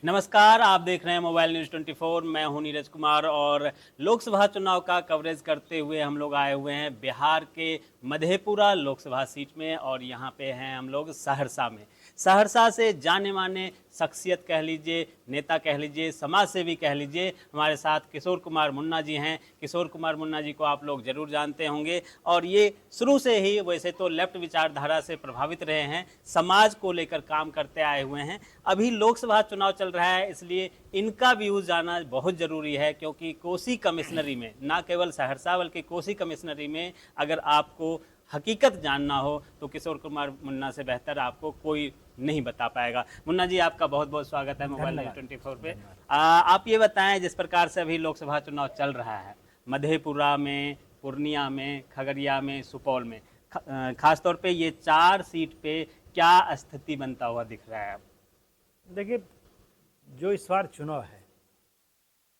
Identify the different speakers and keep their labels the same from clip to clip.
Speaker 1: नमस्कार, आप देख रहे हैं मोबाइल न्यूज़ 24। मैं हूं नीरज कुमार और लोकसभा चुनाव का कवरेज करते हुए हम लोग आए हुए हैं बिहार के मधेपुरा लोकसभा सीट में और यहां पे हैं हम लोग सहरसा में। सहरसा से जाने माने शख्सियत कह लीजिए, नेता कह लीजिए, समाज सेवी कह लीजिए, हमारे साथ किशोर कुमार मुन्ना जी हैं। किशोर कुमार मुन्ना जी को आप लोग ज़रूर जानते होंगे और ये शुरू से ही वैसे तो लेफ्ट विचारधारा से प्रभावित रहे हैं, समाज को लेकर काम करते आए हुए हैं। अभी लोकसभा चुनाव चल रहा है, इसलिए इनका व्यूज़ जाना बहुत ज़रूरी है, क्योंकि कोसी कमिश्नरी में, ना केवल सहरसा बल्कि कोसी कमिश्नरी में अगर आपको हकीकत जानना हो तो किशोर कुमार मुन्ना से बेहतर आपको कोई नहीं बता पाएगा। मुन्ना जी, आपका बहुत बहुत स्वागत है मोबाइल न्यूज़ 24 पे। आप ये बताएं, जिस प्रकार से अभी लोकसभा चुनाव चल रहा है मधेपुरा में, पूर्णिया में, खगड़िया में, सुपौल में, खासतौर पे ये 4 सीट पे क्या स्थिति बनता हुआ दिख रहा है?
Speaker 2: देखिए, जो इस बार चुनाव है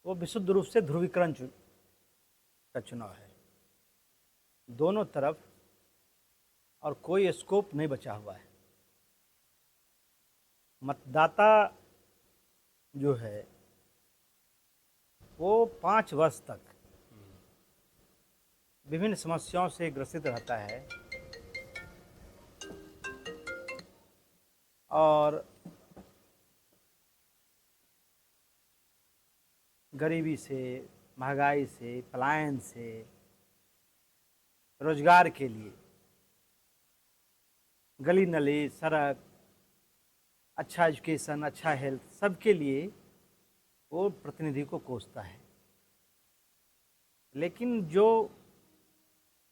Speaker 2: वो विशुद्ध रूप से ध्रुवीकरण का चुनाव है। दोनों तरफ और कोई स्कोप नहीं बचा हुआ है। मतदाता जो है वो 5 वर्ष तक विभिन्न समस्याओं से ग्रसित रहता है और गरीबी से, महंगाई से, पलायन से, रोजगार के लिए गली नली, सड़क, अच्छा एजुकेशन, अच्छा हेल्थ, सबके लिए वो प्रतिनिधि को कोसता है। लेकिन जो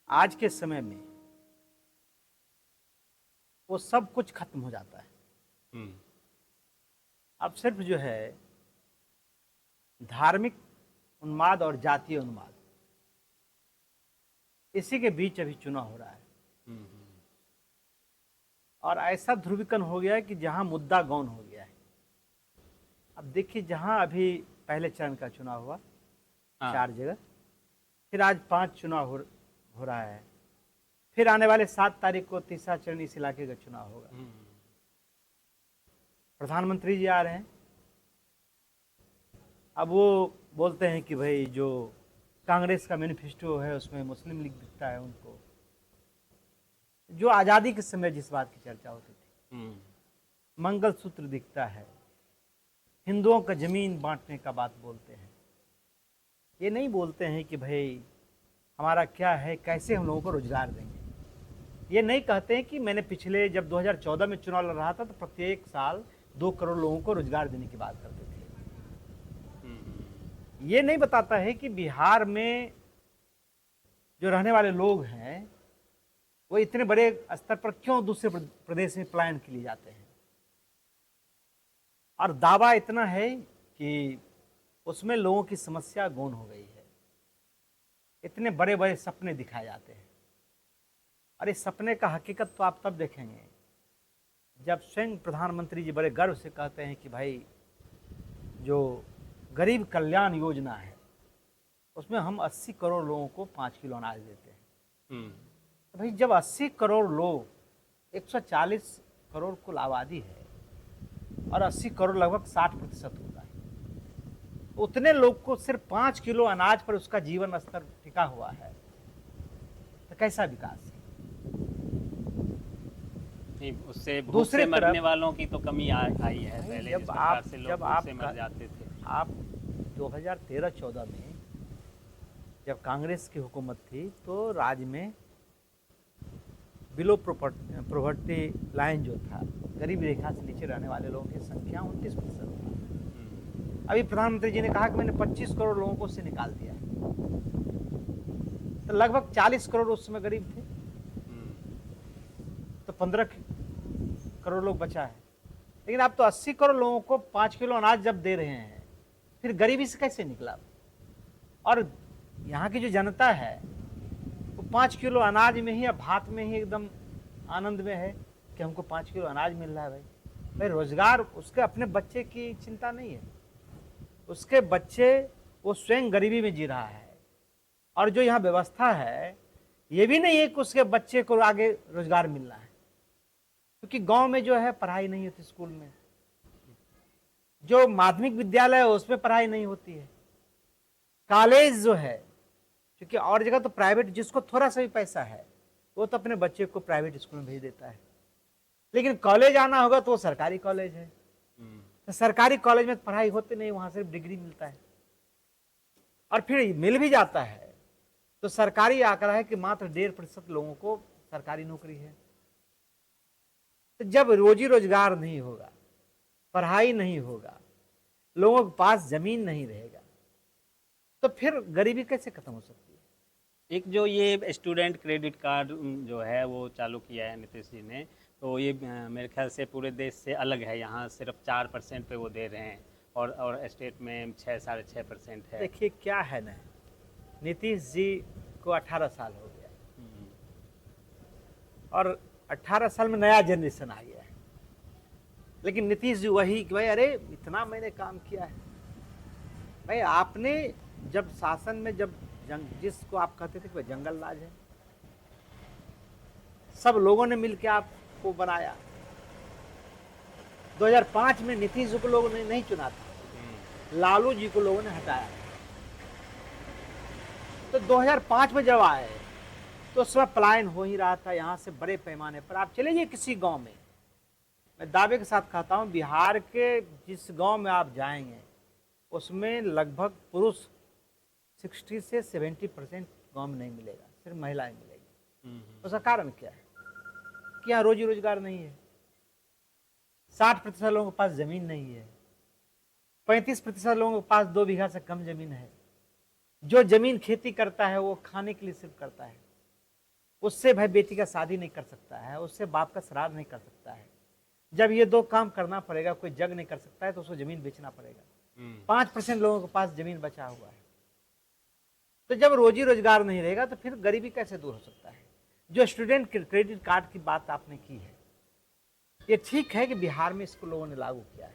Speaker 2: आज के समय में वो सब कुछ खत्म हो जाता है। अब सिर्फ जो है धार्मिक उन्माद और जातीय उन्माद, इसी के बीच अभी चुनाव हो रहा है। और ऐसा ध्रुवीकरण हो गया है कि जहां मुद्दा गौण हो गया है। अब देखिए, जहां अभी पहले चरण का चुनाव हुआ 4 जगह, फिर आज 5 चुनाव हो रहा है, फिर आने वाले 7 तारीख को तीसरा चरण इस इलाके का चुनाव होगा। प्रधानमंत्री जी आ रहे हैं। अब वो बोलते हैं कि भाई जो कांग्रेस का मैनिफेस्टो है उसमें मुस्लिम लीग दिखता है उनको, जो आज़ादी के समय जिस बात की चर्चा होती थी, मंगलसूत्र दिखता है, हिंदुओं का जमीन बांटने का बात बोलते हैं। ये नहीं बोलते हैं कि भाई हमारा क्या है, कैसे हम लोगों को रोजगार देंगे। ये नहीं कहते हैं कि मैंने पिछले जब 2014 में चुनाव लड़ रहा था तो प्रत्येक साल 2 करोड़ लोगों को रोजगार देने की बात करते थे। ये नहीं बताता है कि बिहार में जो रहने वाले लोग हैं वो इतने बड़े स्तर पर क्यों दूसरे प्रदेश में पलायन के लिए जाते हैं। और दावा इतना है कि उसमें लोगों की समस्या गौण हो गई है। इतने बड़े बड़े सपने दिखाए जाते हैं और इस सपने का हकीकत तो आप तब देखेंगे जब स्वयं प्रधानमंत्री जी बड़े गर्व से कहते हैं कि भाई जो गरीब कल्याण योजना है उसमें हम 80 करोड़ लोगों को 5 किलो अनाज देते हैं। तो भाई जब 80 करोड़ लोग, 140 करोड़ कुल आबादी है और 80 करोड़ लगभग 60% होता है, उतने लोग को सिर्फ 5 किलो अनाज पर उसका जीवन स्तर टिका हुआ है, तो कैसा विकास है?
Speaker 1: उससे भूख से मरने वालों की तो कमी आई है। पहले
Speaker 2: जब
Speaker 1: जिस प्रकार से लोग
Speaker 2: जब
Speaker 1: भूख से मर जाते थे।
Speaker 2: आप 2013-14 में जब कांग्रेस की हुकूमत थी तो राज्य में बिलो प्रॉपर्टी लाइन जो था, गरीबी रेखा से नीचे रहने वाले लोगों की संख्या 29% था। अभी प्रधानमंत्री जी ने कहा कि मैंने 25 करोड़ लोगों को उससे निकाल दिया है, तो लगभग 40 करोड़ उस समय गरीब थे, तो 15 करोड़ लोग बचा है। लेकिन आप तो 80 करोड़ लोगों को 5 किलो अनाज जब दे रहे हैं, फिर गरीबी से कैसे निकला? और यहाँ की जो जनता है वो 5 किलो अनाज में ही या भात में ही एकदम आनंद में है कि हमको 5 किलो अनाज मिल रहा है। भाई रोजगार, उसके अपने बच्चे की चिंता नहीं है, उसके बच्चे, वो स्वयं गरीबी में जी रहा है। और जो यहाँ व्यवस्था है ये भी नहीं है कि उसके बच्चे को आगे रोजगार मिलना है, क्योंकि गांव में जो है पढ़ाई नहीं होती स्कूल में, जो माध्यमिक विद्यालय है उसमें पढ़ाई नहीं होती है। कॉलेज जो है, क्योंकि और जगह तो प्राइवेट, जिसको थोड़ा सा भी पैसा है वो तो अपने बच्चे को प्राइवेट स्कूल में भेज देता है, लेकिन कॉलेज आना होगा तो वो सरकारी कॉलेज है। तो सरकारी कॉलेज में पढ़ाई होती नहीं, वहां सिर्फ डिग्री मिलता है, और फिर मिल भी जाता है तो सरकारी आंकड़ा है कि मात्र 1.5% लोगों को सरकारी नौकरी है। तो जब रोजी रोजगार नहीं होगा, पढ़ाई नहीं होगा, लोगों के पास जमीन नहीं रहेगा, तो फिर गरीबी कैसे खत्म हो सकती है?
Speaker 1: एक जो ये स्टूडेंट क्रेडिट कार्ड जो है वो चालू किया है नीतीश जी ने, तो ये मेरे ख्याल से पूरे देश से अलग है। यहाँ सिर्फ 4% पे वो दे रहे हैं, और स्टेट में 6-6.5% है।
Speaker 2: देखिए क्या है ना, नीतीश जी को 18 साल हो गया, और 18 साल में नया जनरेशन आ गया है, लेकिन नीतीश जी वही कि भाई अरे इतना मैंने काम किया है। भाई आपने जब शासन में, जब जिसको आप कहते थे कि भाई जंगल राज है, सब लोगों ने मिलकर आपको बनाया। 2005 में नीतीश जी को लोगों ने नहीं चुना था, लालू जी को लोगों ने हटाया। तो 2005 में जब आए तो उस समय पलायन हो ही रहा था यहाँ से बड़े पैमाने पर। आप चले जाइए किसी गांव में, मैं दावे के साथ कहता हूँ बिहार के जिस गांव में आप जाएंगे उसमें लगभग पुरुष 60 से 70% गांव में नहीं मिलेगा, सिर्फ महिलाएं मिलेगी। उसका कारण क्या है कि यहाँ रोजी रोजगार नहीं है। 60% लोगों के पास जमीन नहीं है, 35% लोगों के पास 2 बीघा से कम जमीन है। जो जमीन खेती करता है वो खाने के लिए सिर्फ करता है, उससे भाई बेटी का शादी नहीं कर सकता है, उससे बाप का श्राद्ध नहीं कर सकता है। जब ये 2 काम करना पड़ेगा, कोई जग नहीं कर सकता है, तो उसको जमीन बेचना पड़ेगा। 5% लोगों के पास जमीन बचा हुआ है। तो जब रोजी रोजगार नहीं रहेगा तो फिर गरीबी कैसे दूर हो सकता है? जो स्टूडेंट क्रेडिट कार्ड की बात आपने की है, ये ठीक है कि बिहार में इसको लोगों ने लागू किया है,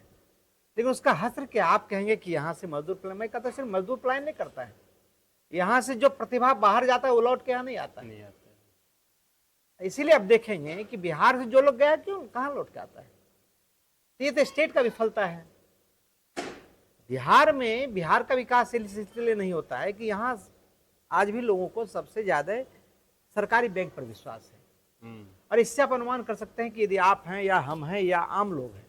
Speaker 2: लेकिन उसका हस्र क्या? आप कहेंगे कि यहाँ से मजदूर पलायन, मैं कहता सिर्फ मजदूर पलायन नहीं करता है, यहाँ से जो प्रतिभा बाहर जाता है वो लौट के यहाँ नहीं आता है। इसीलिए आप देखेंगे कि बिहार से जो लोग गया क्यों, कहाँ लौट के आता है? ये तो स्टेट का विफलता है। बिहार में, बिहार का विकास इसलिए नहीं होता है कि यहाँ आज भी लोगों को सबसे ज्यादा सरकारी बैंक पर विश्वास है। और इससे आप अनुमान कर सकते हैं कि यदि आप हैं या हम हैं या आम लोग हैं,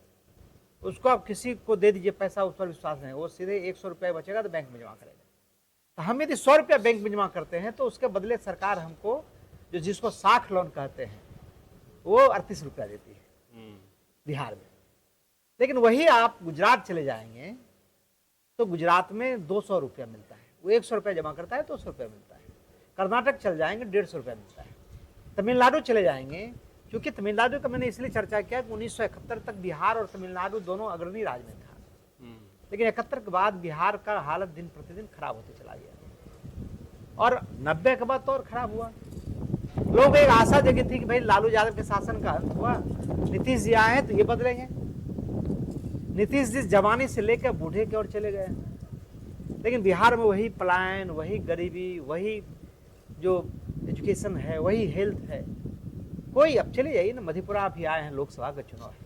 Speaker 2: उसको आप किसी को दे दीजिए पैसा, उस पर विश्वास नहीं, वो सीधे 100 रुपया बचेगा तो बैंक में जमा करेगा। तो हम यदि 100 रुपया बैंक में जमा करते हैं तो उसके बदले सरकार हमको, जो जिसको साख लोन कहते हैं, वो 38 रुपया देती है बिहार में। लेकिन वही आप गुजरात चले जाएंगे तो गुजरात में 200 रुपया मिलता है, वो 100 रुपया जमा करता है, 200 रुपया मिलता है। कर्नाटक चल जाएंगे 150 रुपया मिलता है। तमिलनाडु चले जाएंगे, क्योंकि तमिलनाडु का मैंने इसलिए चर्चा किया कि 1971 तक बिहार और तमिलनाडु दोनों अग्रणी राज्य में था, लेकिन 71 के बाद बिहार का हालत दिन प्रतिदिन खराब होते चला गया, और 90 के बाद तो और खराब हुआ। लोग एक आशा जगी थी कि भाई लालू यादव के शासन का अंत हुआ, नीतीश जी आए हैं तो ये बदलेंगे। नीतीश जी जवानी से लेकर बूढ़े की ओर चले गए, लेकिन बिहार में वही पलायन, वही गरीबी, वही जो एजुकेशन है, वही हेल्थ है। कोई, अब चले जाइए ना, मधेपुरा अभी आए हैं, लोकसभा का चुनाव है,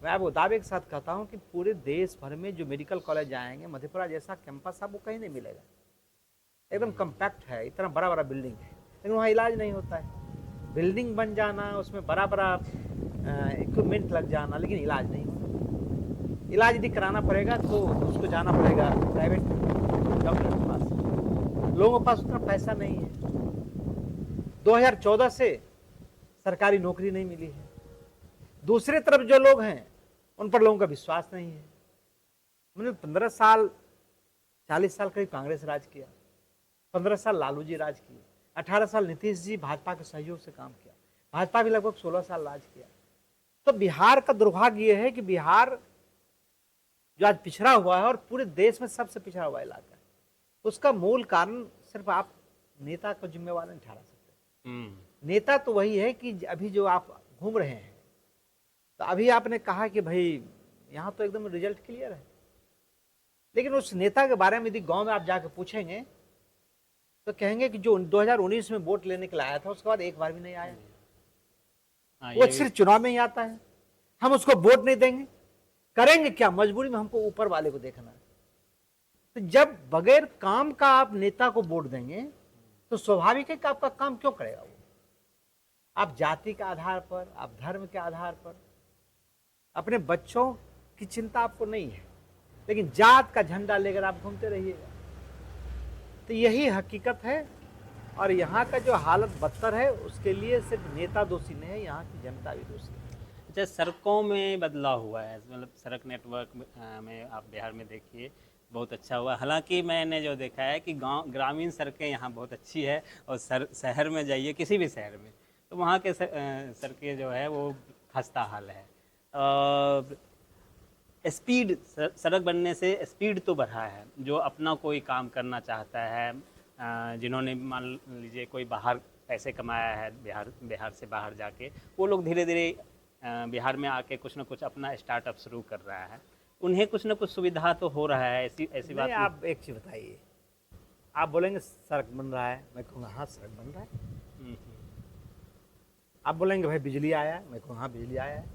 Speaker 2: मैं आपको दावे के साथ कहता हूं कि पूरे देश भर में जो मेडिकल कॉलेज आएंगे, मधेपुरा जैसा कैंपस आपको कहीं नहीं मिलेगा। एकदम कम्पैक्ट है, इतना बड़ा बड़ा बिल्डिंग है, लेकिन वहाँ इलाज नहीं होता है। बिल्डिंग बन जाना, उसमें बड़ा बड़ा इक्विपमेंट लग जाना, लेकिन इलाज नहीं होता। इलाज यदि कराना पड़ेगा तो उसको जाना पड़ेगा प्राइवेट डॉक्टर के पास, लोगों के पास उतना पैसा नहीं है। 2014 से सरकारी नौकरी नहीं मिली है। दूसरी तरफ जो लोग हैं उन पर लोगों का विश्वास नहीं है। मैंने 15 साल 40 साल करीब कांग्रेस राज किया, 15 साल लालू जी राज किए, 18 साल नीतीश जी भाजपा के सहयोग से काम किया, भाजपा भी लगभग 16 साल राज किया। तो बिहार का दुर्भाग्य यह है कि बिहार जो आज पिछड़ा हुआ है और पूरे देश में सबसे पिछड़ा हुआ इलाका है, उसका मूल कारण सिर्फ आप नेता को जिम्मेवार नहीं ठहरा सकते। नेता तो वही है कि अभी जो आप घूम रहे हैं, तो अभी आपने कहा कि भाई यहाँ तो एकदम रिजल्ट क्लियर है, लेकिन उस नेता के बारे में यदि गांव में आप जाकर पूछेंगे तो कहेंगे कि जो 2019 में वोट लेने के लिए आया था उसके बाद एक बार भी नहीं आया। वो सिर्फ चुनाव में ही आता है, हम उसको वोट नहीं देंगे। करेंगे क्या, मजबूरी में हमको ऊपर वाले को देखना है। तो जब बगैर काम का आप नेता को वोट देंगे तो स्वाभाविक है कि आपका काम क्यों करेगा वो। आप जाति के आधार पर, आप धर्म के आधार पर, अपने बच्चों की चिंता आपको नहीं है, लेकिन जात का झंडा लेकर आप घूमते रहिएगा। तो यही हकीकत है। और यहाँ का जो हालत बदतर है उसके लिए सिर्फ नेता दोषी नहीं है, यहाँ की जनता भी दोषी है।
Speaker 1: अच्छा, सड़कों में बदलाव हुआ है, मतलब सड़क नेटवर्क में आप बिहार में देखिए बहुत अच्छा हुआ। हालांकि मैंने जो देखा है कि गांव ग्रामीण सड़कें यहाँ बहुत अच्छी है, और शहर में जाइए किसी भी शहर में तो वहाँ के सड़कें जो है वो खस्ता हाल है। और स्पीड, सड़क बनने से स्पीड तो बढ़ा है। जो अपना कोई काम करना चाहता है, जिन्होंने मान लीजिए कोई बाहर पैसे कमाया है बिहार से बाहर जाके, वो लोग धीरे धीरे बिहार में आके कुछ ना कुछ अपना स्टार्टअप शुरू कर रहा है। उन्हें कुछ ना कुछ सुविधा तो हो रहा है, ऐसी बात नहीं।
Speaker 2: आप एक चीज़ बताइए, आप बोलेंगे सड़क बन रहा है, मैं कहूँगा हाँ सड़क बन रहा है। आप बोलेंगे भाई बिजली आया है, मैं कहूँगा हाँ बिजली आया है।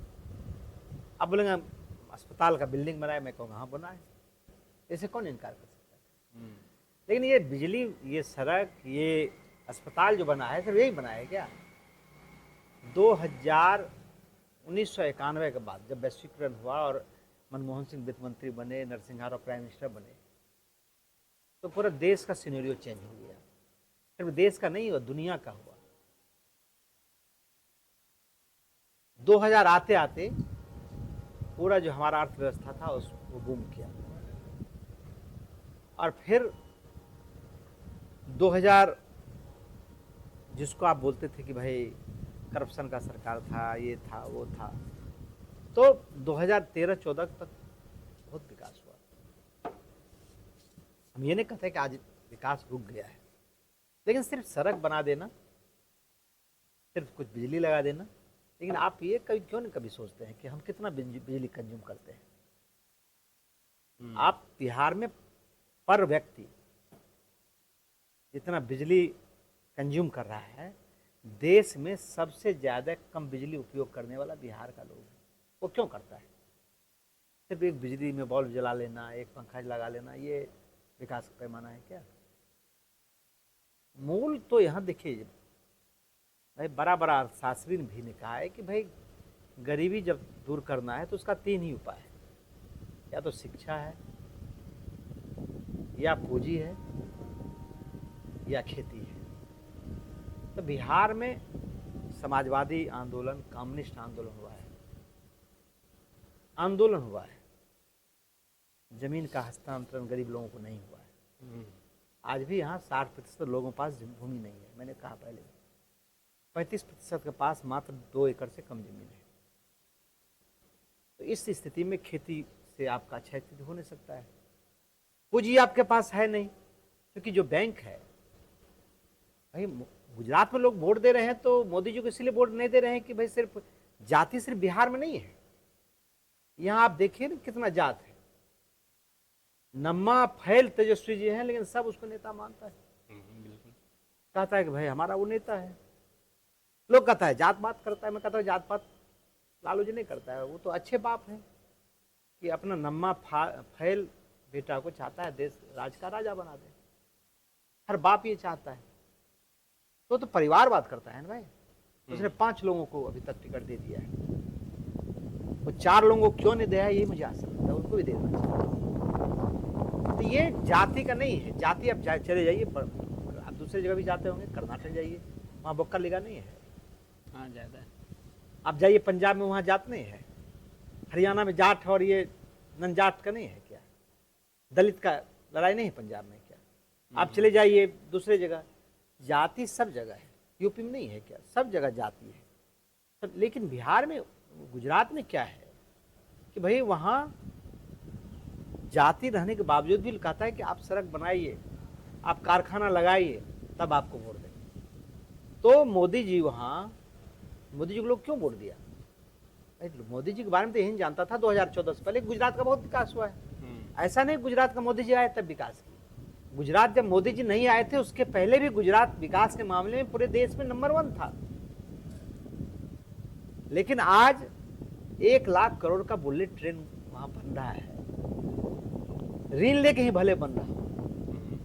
Speaker 2: आप बोलेंगे अस्पताल का बिल्डिंग बनाया, मैं कहूँगा हाँ बना है। इसे कौन इनकार कर सकता है। लेकिन ये बिजली, ये सड़क, ये अस्पताल जो बना है सिर्फ यही बना है क्या? 1991 के बाद जब वैश्वीकरण हुआ और मनमोहन सिंह वित्त मंत्री बने, नरसिंह राव प्राइम मिनिस्टर बने, तो पूरा देश का सिनेरियो चेंज हो गया। सिर्फ देश का नहीं हुआ, दुनिया का हुआ। 2000 आते आते पूरा जो हमारा अर्थव्यवस्था था उसको बूम किया, और फिर 2000 जिसको आप बोलते थे कि भाई करप्शन का सरकार था, ये था वो था, तो 2013-14 तक बहुत विकास हुआ। हम ये नहीं कहते कि आज विकास रुक गया है, लेकिन सिर्फ सड़क बना देना, सिर्फ कुछ बिजली लगा देना, लेकिन आप ये कभी क्यों नहीं कभी सोचते हैं कि हम कितना बिजली कंज्यूम करते हैं। आप बिहार में पर व्यक्ति जितना बिजली कंज्यूम कर रहा है, देश में सबसे ज़्यादा कम बिजली उपयोग करने वाला बिहार का लोग है। वो क्यों करता है? सिर्फ एक बिजली में बल्ब जला लेना, एक पंखा लगा लेना, ये विकास का पैमाना है क्या? मूल तो यहाँ देखिए भाई, बड़ा बड़ा अर्थशास्त्री भी ने कहा है कि भाई गरीबी जब दूर करना है तो उसका 3 ही उपाय है, या तो शिक्षा है, या पूंजी है, या खेती है। तो बिहार में समाजवादी आंदोलन, कम्युनिस्ट आंदोलन हुआ है, जमीन का हस्तांतरण गरीब लोगों को नहीं हुआ है। आज भी यहाँ 60% लोगों के पास भूमि नहीं है। मैंने कहा पहले 35% के पास मात्र 2 एकड़ से कम जमीन है। तो इस स्थिति में खेती से आपका अच्छा स्थिति हो नहीं सकता है। पूंजी आपके पास है नहीं, क्योंकि जो बैंक है, भाई गुजरात में लोग वोट दे रहे हैं तो मोदी जी को इसलिए वोट नहीं दे रहे हैं कि भाई सिर्फ जाति सिर्फ बिहार में नहीं है। यहाँ आप देखिए ना कितना जात है। नम्मा फैल तेजस्वी जी हैं, लेकिन सब उसको नेता मानता है। कहता है कि भाई हमारा वो नेता है। लोग कहता है जात पात करता है। मैं कहता हूँ जात पात लालू जी नहीं करता है, वो तो अच्छे बाप हैं कि अपना नम्मा फैल बेटा को चाहता है देश राज का राजा बना दे। हर बाप ये चाहता है। तो परिवारवाद करता है ना भाई। उसने 5 लोगों को अभी तक टिकट दे दिया है, वो 4 लोगों को क्यों नहीं दिया है ये मुझे आशा लगता है, उनको भी देना चाहिए। तो ये जाति का नहीं है। जाति अब चले जाइए, आप दूसरी जगह भी जाते होंगे, कर्नाटक जाइए, वहाँ बक्का लिगा नहीं है।
Speaker 1: हाँ ज़्यादा है।
Speaker 2: आप जाइए पंजाब में, वहाँ जात नहीं है। हरियाणा में जाट और ये नन जाट का नहीं है क्या? दलित का लड़ाई नहीं है पंजाब में क्या? आप चले जाइए दूसरे जगह, जाति सब जगह है। यूपी में नहीं है क्या? सब जगह जाति है। तो लेकिन बिहार में, गुजरात में क्या है कि भाई वहाँ जाति रहने के बावजूद भी कहता है कि आप सड़क बनाइए, आप कारखाना लगाइए, तब आपको वोट देंगे। तो मोदी जी को लोग क्यों वोट दिया? मोदी जी के बारे में तो यही जानता था 2014 से पहले गुजरात का बहुत विकास हुआ है। ऐसा नहीं गुजरात का मोदी जी आए तब विकास किया। गुजरात जब मोदी जी नहीं आए थे उसके पहले भी गुजरात विकास के मामले में पूरे देश में नंबर 1 था। लेकिन आज 1 लाख करोड़ का बुलेट ट्रेन वहां बन रहा है, ऋण लेके ही भले बन रहा हो,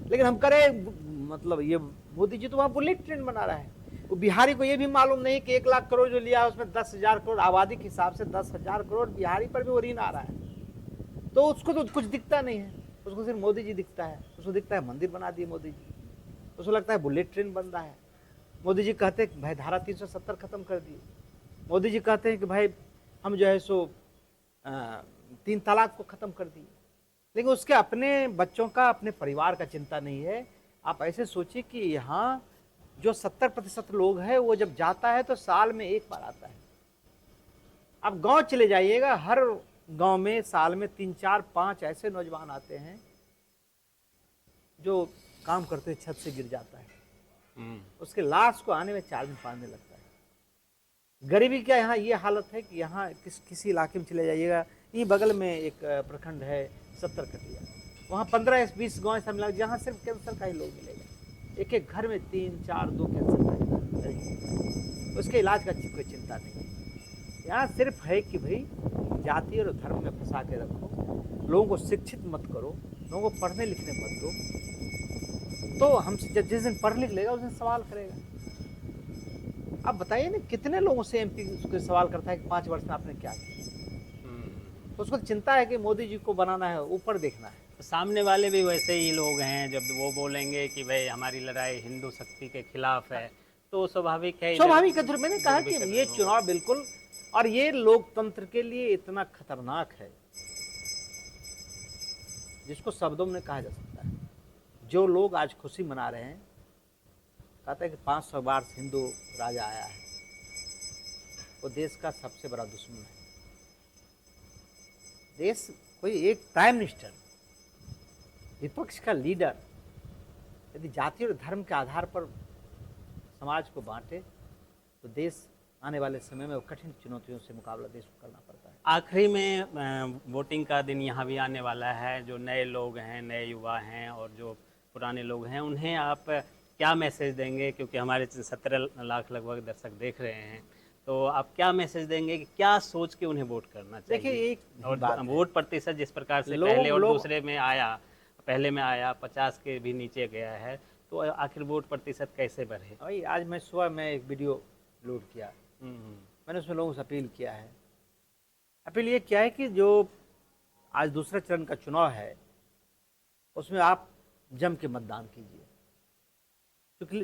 Speaker 2: लेकिन हम करें मतलब ये मोदी जी तो वहां बुलेट ट्रेन बना रहा है। वो बिहारी को ये भी मालूम नहीं कि 1 लाख करोड़ जो लिया है उसमें 10,000 करोड़ आबादी के हिसाब से 10,000 करोड़ बिहारी पर भी वो ऋण आ रहा है। तो उसको तो कुछ दिखता नहीं है, उसको सिर्फ मोदी जी दिखता है। उसको दिखता है मंदिर बना दिए मोदी जी, उसको लगता है बुलेट ट्रेन बन रहा है। मोदी जी कहते हैं कि भाई धारा 370 खत्म कर दिए। मोदी जी कहते हैं कि भाई हम जो है सो 3 तलाक को खत्म कर दिए। लेकिन उसके अपने बच्चों का, अपने परिवार का चिंता नहीं है। आप ऐसे सोचिए कि यहाँ जो 70% लोग हैं वो जब जाता है तो साल में 1 बार आता है। आप गांव चले जाइएगा, हर गांव में साल में 3, 4, 5 ऐसे नौजवान आते हैं जो काम करते हुए छत से गिर जाता है, उसके लाश को आने में 4 दिन 5 दिन लगता है। गरीबी क्या यहाँ ये हालत है कि यहाँ किसी इलाके में चले जाइएगा, यहीं बगल में एक प्रखंड है 70 कटिया, वहाँ 15-20 गाँव ऐसा मिला जहाँ सिर्फ कैंसर का ही लोग मिलेगा। एक एक घर में 3, 4, 2 कैंसर का, उसके इलाज का कोई चिंता नहीं है। यहाँ सिर्फ है कि भाई जाति और धर्म में फंसा के रखो, लोगों को शिक्षित मत करो, लोगों को पढ़ने लिखने मत दो, तो हमसे जब जिस दिन पढ़ लिख लेगा उस दिन सवाल करेगा। अब बताइए ना कितने लोगों से एमपी उसको सवाल करता है कि 5 वर्ष में आपने क्या किया। उसको चिंता है कि मोदी जी को बनाना है, ऊपर देखना है।
Speaker 1: तो सामने वाले भी वैसे ही लोग हैं, जब वो बोलेंगे कि भाई हमारी लड़ाई हिंदू शक्ति के खिलाफ है, तो स्वाभाविक है।
Speaker 2: स्वाभाविक है। मैंने कहा कि ये चुनाव बिल्कुल, और ये लोकतंत्र के लिए इतना खतरनाक है जिसको शब्दों में कहा जा सकता है। जो लोग आज खुशी मना रहे हैं, कहते हैं कि 500 बार हिंदू राजा आया है, वो देश का सबसे बड़ा दुश्मन है। देश कोई एक प्राइम मिनिस्टर, विपक्ष का लीडर यदि जाति और धर्म के आधार पर समाज को बांटे तो देश आने वाले समय में कठिन चुनौतियों से मुकाबला देश को करना पड़ता है।
Speaker 1: आखिरी में वोटिंग का दिन यहाँ भी आने वाला है। जो नए लोग हैं, नए युवा हैं और जो पुराने लोग हैं, उन्हें आप क्या मैसेज देंगे? क्योंकि हमारे 17 लाख लगभग दर्शक देख रहे हैं, तो आप क्या मैसेज देंगे कि क्या सोच के उन्हें वोट करना चाहिए?
Speaker 2: देखिए एक
Speaker 1: और वोट प्रतिशत जिस प्रकार से पहले और दूसरे में आया, पहले में आया 50 के भी नीचे गया है, तो आखिर वोट प्रतिशत कैसे बढ़े?
Speaker 2: भाई आज मैं सुबह में एक वीडियो लोड किया, मैंने उसमें लोगों से अपील किया है। अपील ये क्या है कि जो आज दूसरे चरण का चुनाव है उसमें आप जम के मतदान कीजिए,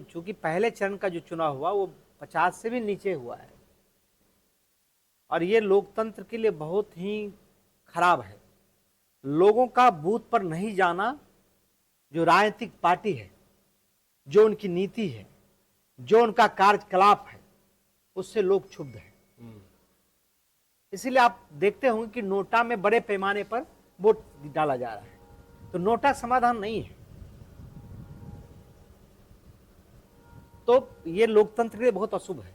Speaker 2: चूंकि पहले चरण का जो चुनाव हुआ वो 50 से भी नीचे हुआ है और ये लोकतंत्र के लिए बहुत ही खराब है। लोगों का बूथ पर नहीं जाना, जो राजनीतिक पार्टी है, जो उनकी नीति है, जो उनका कार्यकलाप है, उससे लोग क्षुब्ध हैं। इसीलिए आप देखते होंगे कि नोटा में बड़े पैमाने पर वोट डाला जा रहा है, तो नोटा समाधान नहीं है। तो ये लोकतंत्र के लिए बहुत अशुभ है।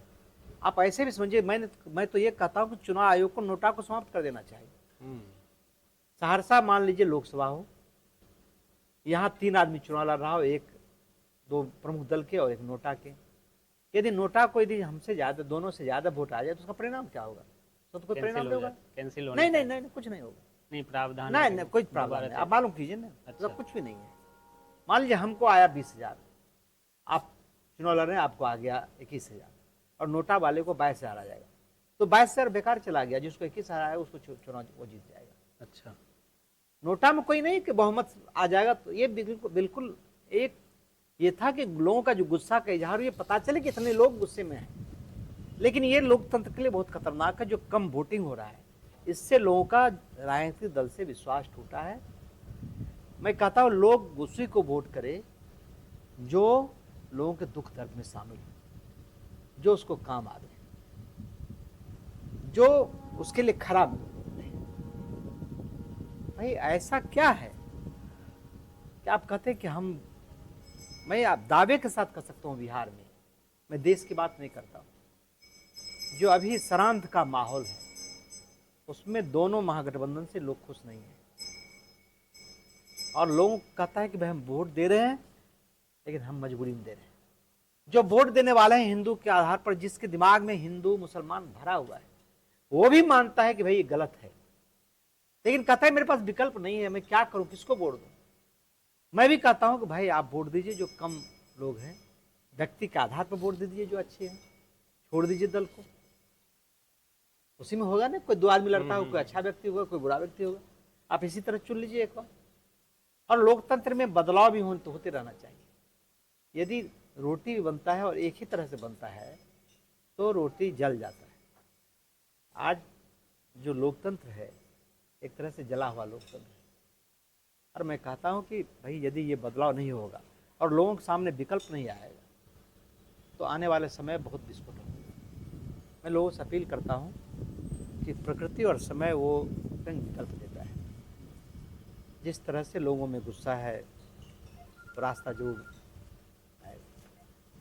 Speaker 2: आप ऐसे भी समझिए, मैं तो ये कहता हूं कि चुनाव आयोग को नोटा को समाप्त कर देना चाहिए। सहरसा मान लीजिए लोकसभा हो, यहां 3 आदमी चुनाव लड़ रहा हो, 2 प्रमुख दल के और 1 नोटा के। यदि नोटा को यदि हमसे ज्यादा, दोनों से ज्यादा वोट आ जाए तो उसका परिणाम क्या होगा? तो कोई परिणाम होगा?
Speaker 1: कैंसिल
Speaker 2: नहीं नहीं नहीं, कुछ नहीं होगा।
Speaker 1: नहीं प्रावधान,
Speaker 2: नहीं कोई प्रावधान नहीं, आप मालूम कीजिए ना। अच्छा। कुछ भी नहीं है। मान लीजिए हमको आया 20,000, आप चुनाव लड़ रहे हैं, आपको आ गया 21,000 और नोटा वाले को 22,000 आ जाएगा, तो 22,000 बेकार चला गया। जिसको 21,000 आया उसको चुनाव वो जीत जाएगा।
Speaker 1: अच्छा,
Speaker 2: नोटा में कोई नहीं कि बहुमत आ जाएगा। तो ये बिल्कुल एक ये था कि लोगों का जो गुस्सा का इजहार, ये पता चले कि इतने लोग गुस्से में हैं। लेकिन ये लोकतंत्र के लिए बहुत खतरनाक है। जो कम वोटिंग हो रहा है, इससे लोगों का राजनीतिक दल से विश्वास टूटा है। मैं कहता हूँ लोग उसी को वोट करे जो लोगों के दुख दर्द में शामिल हो, जो उसको काम आवे, जो उसके लिए खराब नहीं। भाई ऐसा क्या है कि आप कहते हैं कि मैं आप दावे के साथ कह सकता हूँ बिहार में, मैं देश की बात नहीं करता हूँ, जो अभी सरांत का माहौल है उसमें दोनों महागठबंधन से लोग खुश नहीं हैं। और लोगों को कहता है कि भाई हम वोट दे रहे हैं, लेकिन हम मजबूरी में दे रहे हैं। जो वोट देने वाले हैं हिंदू के आधार पर, जिसके दिमाग में हिंदू मुसलमान भरा हुआ है, वो भी मानता है कि भाई ये गलत है। लेकिन कहता है मेरे पास विकल्प नहीं है, मैं क्या करूं, किसको वोट दूं। मैं भी कहता हूं कि भाई आप वोट दीजिए जो कम लोग हैं, व्यक्ति के आधार पर वोट दे दीजिए जो अच्छे हैं, छोड़ दीजिए दल को, उसी में होगा ना। कोई दो आदमी लड़ता होगा, कोई अच्छा व्यक्ति होगा, कोई बुरा व्यक्ति होगा, आप इसी तरह चुन लीजिए एक बार। और लोकतंत्र में बदलाव भी होते रहना चाहिए। यदि रोटी भी बनता है और एक ही तरह से बनता है तो रोटी जल जाता है। आज जो लोकतंत्र है एक तरह से जला हुआ लोकतंत्र है। और मैं कहता हूं कि भाई यदि ये बदलाव नहीं होगा और लोगों के सामने विकल्प नहीं आएगा तो आने वाले समय बहुत विस्फोट होगा। मैं लोगों से अपील करता हूं कि प्रकृति और समय वो कई विकल्प देता है। जिस तरह से लोगों में गुस्सा है, तो रास्ता जो है,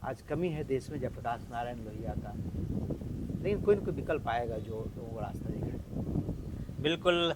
Speaker 2: आज कमी है देश में जयप्रकाश नारायण लोहिया का, लेकिन कोई ना कोई विकल्प आएगा जो लोगों को रास्ता दिखाएगा।
Speaker 1: बिल्कुल।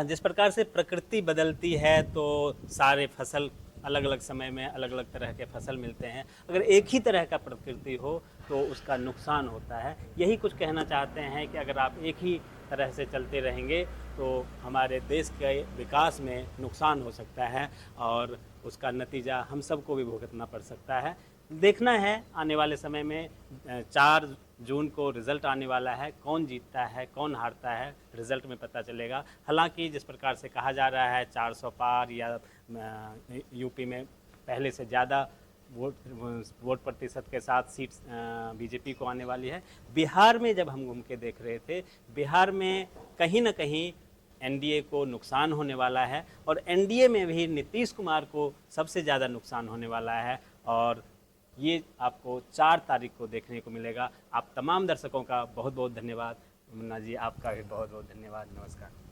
Speaker 1: जिस प्रकार से प्रकृति बदलती है तो सारे फसल अलग अलग समय में अलग अलग तरह के फसल मिलते हैं। अगर एक ही तरह का प्रकृति हो तो उसका नुकसान होता है। यही कुछ कहना चाहते हैं कि अगर आप एक ही तरह से चलते रहेंगे तो हमारे देश के विकास में नुकसान हो सकता है और उसका नतीजा हम सबको भी भुगतना पड़ सकता है। देखना है आने वाले समय में 4 जून को रिज़ल्ट आने वाला है, कौन जीतता है कौन हारता है रिज़ल्ट में पता चलेगा। हालांकि जिस प्रकार से कहा जा रहा है 400 पार या यूपी में पहले से ज़्यादा वोट प्रतिशत के साथ सीट बीजेपी को आने वाली है। बिहार में जब हम घूम के देख रहे थे, बिहार में कहीं ना कहीं एनडीए को नुकसान होने वाला है और एनडीए में भी नीतीश कुमार को सबसे ज़्यादा नुकसान होने वाला है और ये आपको 4 तारीख को देखने को मिलेगा। आप तमाम दर्शकों का बहुत बहुत धन्यवाद। मुन्ना जी आपका भी बहुत बहुत धन्यवाद। नमस्कार।